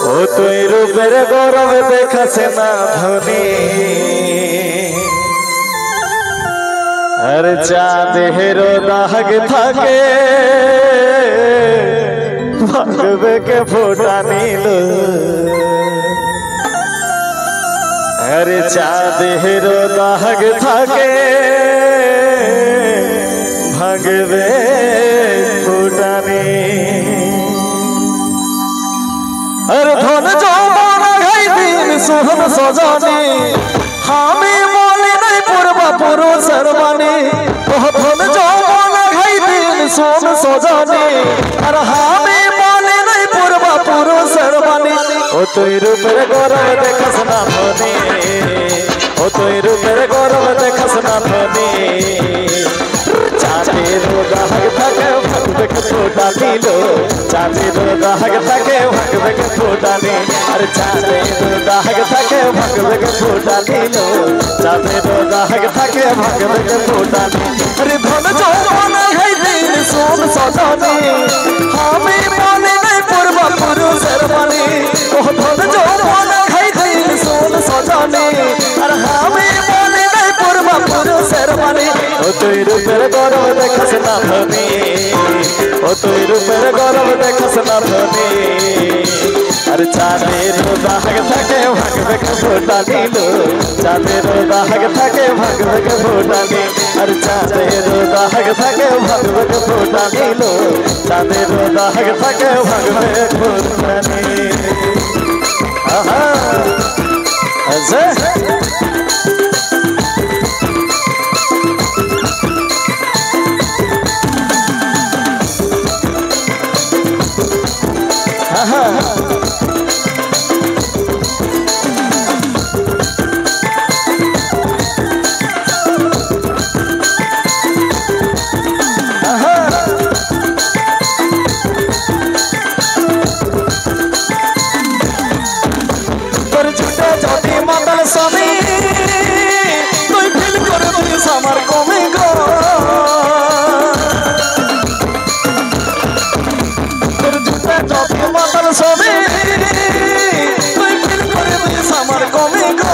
ও তুই রূপের গৌরব দেখাছে না ধনী আর চাঁদের দাগ থাকে ভাগবে কে ফোটা নীল আর চাঁদের দাগ থাকে ভাগবে ফোটা আর ধন যৌবন ঘাই দিন সোহন সজনী আমি বলি নাই পূর্বা পুরুষের বাণী ধন যৌবন ঘাই দিন সোহন সজনী আর আমি বলি নাই পূর্বা পুরুষের বাণী ও তুই রূপের গৌরব দেখাস না ধনী ও তুই রূপের গৌরব দেখাস না ধনী চাঁদের দাগ থাকে ভাগবে কে ফোটা নীল চাঁদের দাগ থাকে ভাগবে কে ফোটা নীল আর চাঁদের দাগ থাকে ভাগবে কে ফোটা নীল চাঁদের দাগ থাকে ভাগবে কে ফোটা নীল আরে ধন যৌবন ঘাই দিন সোন সজনী আমি বলি নাই পূর্বা পুরুষের বাণী ও ধন যৌবন ঘাই দিন সোন সজনী আর আমি বলি নাই পূর্বা পুরুষের বাণী ও তুই রূপের গৌরব দেখাস না ধনী ও তুই রূপের গৌরব দেখাস না ধনী আর চাঁদের দাগ থাকে ভাগবে কে ফোটা নীল চাঁদের দাগ থাকে ভাগবে কে ফোটা নীল আর চাঁদের দাগ থাকে ভাগবে কে ফোটা নীল চাঁদের দাগ থাকে ভাগবে কে ফোটা নীল আহা আচ্ছা স্বামী তুই ফিল করে দিস আমার কমে গো তোর জুতা যত মাতাল স্বামী তুই ফিল করে দিস আমার কমে গো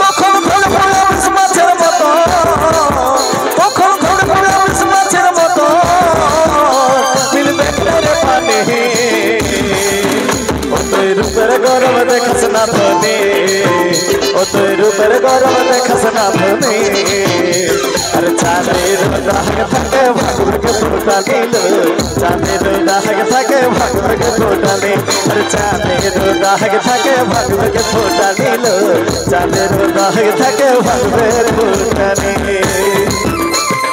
তখন ঘরে পড়ে আবিস মাছের মতো তখন ঘরে পড়ে আবিস মাছের মতো মিলবে রে পানি ও তুই রূপের গৌরব দেখাস না ধনী ও তুই রূপের গৌরব দেখাস না ধনী আর চাঁদের দাগ থাকে ভাগবে কে ফোটা নীল চাঁদের দাগ থাকে ভাগবে কে ফোটা নীল আর চাঁদের দাগ থাকে ভাগবে কে ফোটা নীল চাঁদের দাগ থাকে ভাগবে ফোটা নীল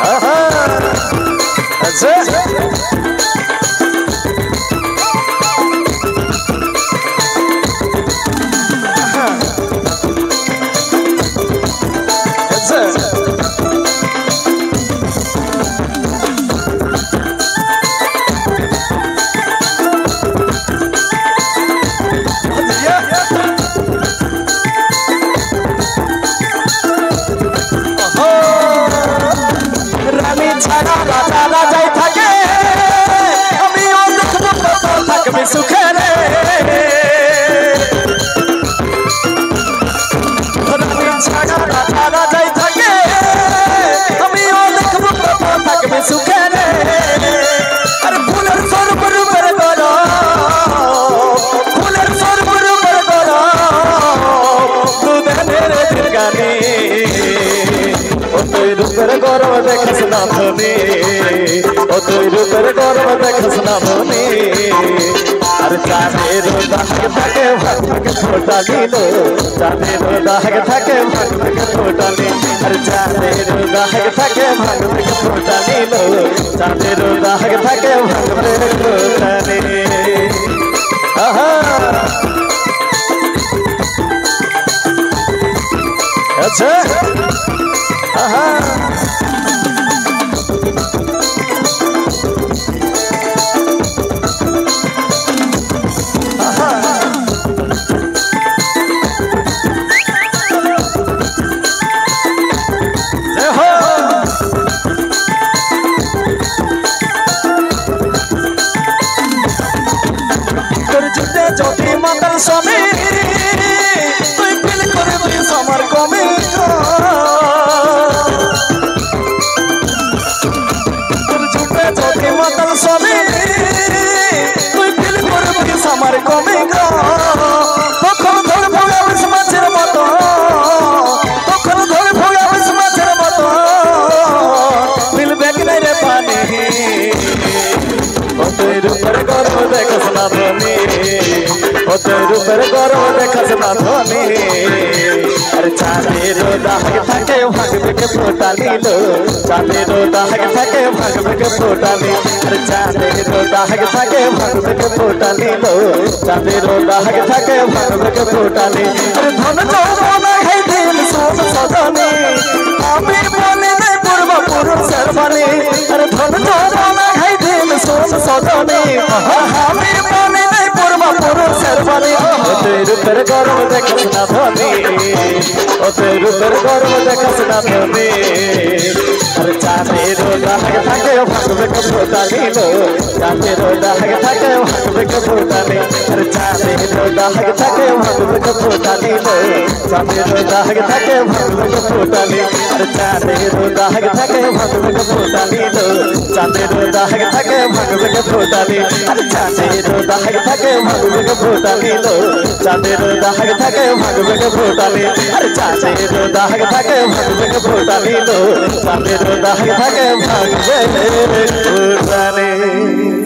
আহা আচ্ছা সুখে রে ছাড়া রাজা যাই থাকে আমিও দেখবো থাকবে সুখে রে আর ফুলের সর্ব রূপের গৌরব ফুলের সর্ব রূপের গৌরব দুধের গানে ও তুই রূপের গৌরব দেখাস না ধনী ও তুই রূপের গৌরব দেখাস না ধনী আর চাঁদের দাগ থাকে ভাগবে কে ফোটা নীল চাঁদের দাগ থাকে ভাগবে কে ফোটা নীল আর চাঁদের দাগ থাকে ভাগবে কে ফোটা নীল চাঁদের দাগ থাকে ভাগবে কে ফোটা নীল আহা আচ্ছা আহা যদি মাতাল স্বামী তুই ফিল করে দিস আমার কমে তোর ঝুটে যদি মাতাল স্বামী তুই ফিল করে দিস আমার কমে তখন ধরে ভোগাবিস মাছের মতো তখন ধরে ভোগাবিস মাছের মতো মিলবে কি নাই রে পানি ও তুই রূপের গর্ব দেখাস না ধনী ও তুই রূপের গর্ব দেখাস না ধনী আরে চাঁদের দাগ থাকে ভাগবে কে ফোটা নিল চাঁদের দাগ থাকে ভাগবে কে ফোটা নিল আরে চাঁদের দাগ থাকে ভাগবে কে ফোটা নিল চাঁদের দাগ থাকে ভাগবে কে ফোটা নিল আরে ধন যৌবনা হে দিল সোম সজনী আমি বলে নাই পূর্ব পুরুষের বাণী আরে ধন যৌবনা হে দিল সোম সজনী আমি বলে নাই পূর্ব পুরুষের বাণী ও তুই রূপের গর্ব দেখাস না ধনী ও তুই রূপের গর্ব দেখাস না ধনী আরে চাঁদের দাগ থাকে ভাগবে কে ফোটা নিল চাঁদের দাগ থাকে ভাগবে কে ফোটা নিল আরে চাঁদের দাগ থাকে ভাগবে কে ফোটা নিল চাঁদের দাগ থাকে ভাগবে কে ফোটা নিল আরে চাঁদের দাগ থাকে ভাগবে কে ফোটা নিল চাঁদের দাগ থাকে ভাগবে কে ফোটা নিল আরে চাঁদের দাগ থাকে ভাগবে কে ফোটা নিল চাঁদের দাগ থাকে ভাগবে কে ফোটা নিল আরে চাঁদের দাগ থাকে ভাগবে কে ফোটা নিল চাঁদের দাগ থাকে ভাগবে কে ফোটা নিল